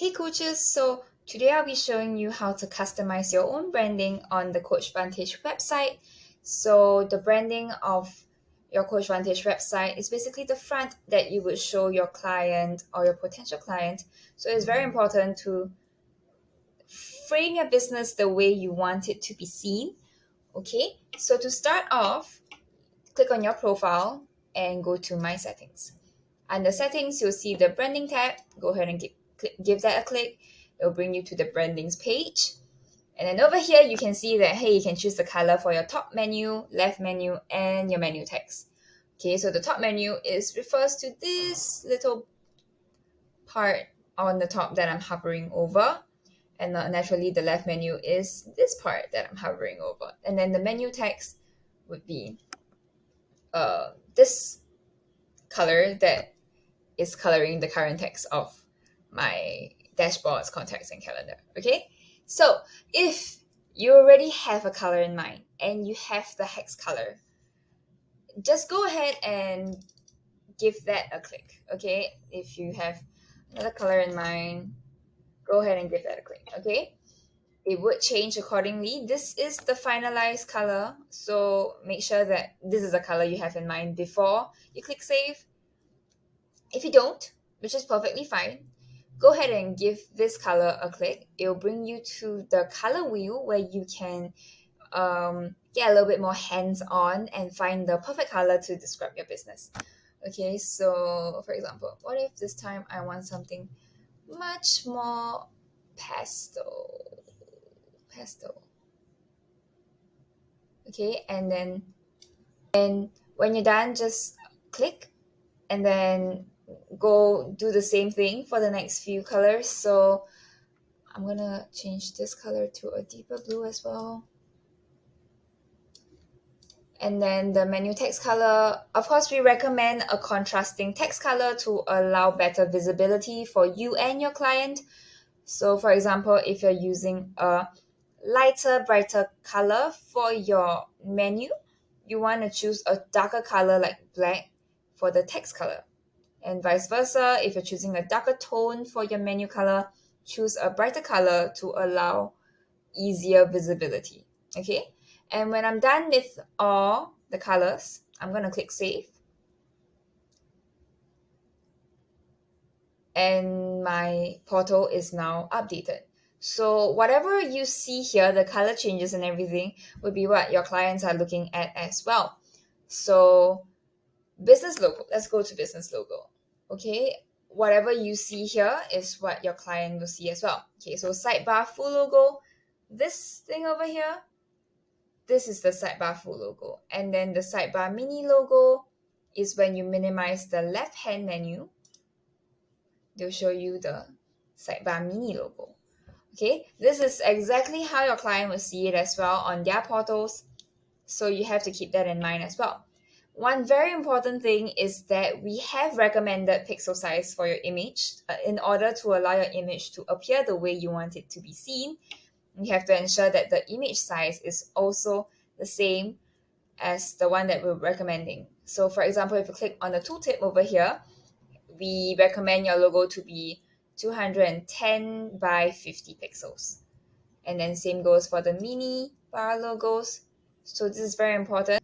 Hey coaches, so today I'll be showing you how to customize your own branding on the CoachVantage website. So the branding of your CoachVantage website is basically the front that you would show your client or your potential client. So it's very important to frame your business the way you want it to be seen. Okay, so to start off, click on your profile and go to My Settings. Under Settings, you'll see the Branding tab. Go ahead and give that a click. It'll bring you to the Brandings page. And then over here, you can see that, hey, you can choose the color for your top menu, left menu, and your menu text. Okay, so the top menu refers to this little part on the top that I'm hovering over. And naturally, the left menu is this part that I'm hovering over. And then the menu text would be this color that is coloring the current text of my dashboards, contacts, and calendar. Okay, so if you already have a color in mind and you have the hex color, just go ahead and give that a click. Okay, if you have another color in mind, go ahead and give that a click. Okay, it would change accordingly. This is the finalized color, so make sure that this is a color you have in mind before you click save. If you don't, which is perfectly fine, go ahead and give this color a click. It'll bring you to the color wheel where you can get a little bit more hands-on and find the perfect color to describe your business. Okay, so for example, what if this time I want something much more pastel? Okay, and then when you're done, just click and then go do the same thing for the next few colors. So I'm gonna change this color to a deeper blue as well. And then the menu text color, of course, we recommend a contrasting text color to allow better visibility for you and your client. So for example, if you're using a lighter, brighter color for your menu, you want to choose a darker color like black for the text color. And vice versa, if you're choosing a darker tone for your menu color, choose a brighter color to allow easier visibility. Okay, and when I'm done with all the colors, I'm going to click save, and my portal is now updated. So whatever you see here, the color changes and everything would be what your clients are looking at as well. So business logo, let's go to business logo. Okay, whatever you see here is what your client will see as well. Okay, so sidebar full logo, this thing over here, this is the sidebar full logo. And then the sidebar mini logo is when you minimize the left hand menu, they'll show you the sidebar mini logo. Okay, this is exactly how your client will see it as well on their portals. So you have to keep that in mind as well. One very important thing is that we have recommended pixel size for your image in order to allow your image to appear the way you want it to be seen. You have to ensure that the image size is also the same as the one that we're recommending. So for example, if you click on the tooltip over here, we recommend your logo to be 210 by 50 pixels. And then same goes for the mini bar logos. So this is very important.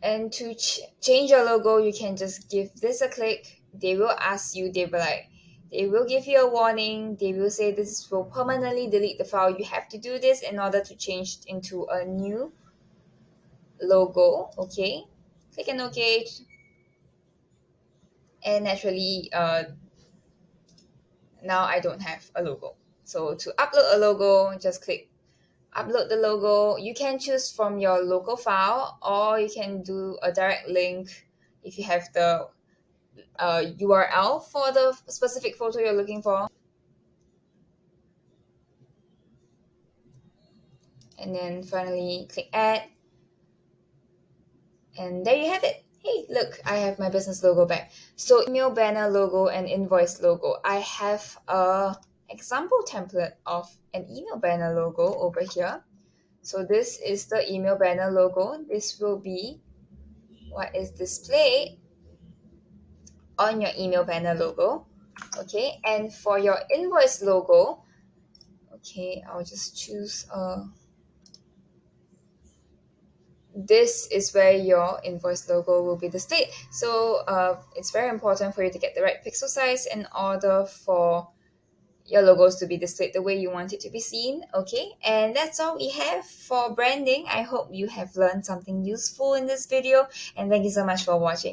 And to change your logo, you can just give this a click. They will ask you, they will give you a warning. They will say this will permanently delete the file. You have to do this in order to change it into a new logo. Okay, click on OK. And naturally, now I don't have a logo. So to upload a logo, just click upload the logo. You can choose from your local file, or you can do a direct link if you have the URL for the specific photo you're looking for. And then finally click add. And there you have it. Hey, look, I have my business logo back. So email banner logo and invoice logo. I have a example template of an email banner logo over here. So this is the email banner logo. This will be what is displayed on your email banner logo. Okay, and for your invoice logo, okay, I'll just choose this is where your invoice logo will be displayed. So it's very important for you to get the right pixel size in order for your logos to be displayed the way you want it to be seen. Okay, and that's all we have for branding. I hope you have learned something useful in this video, and thank you so much for watching.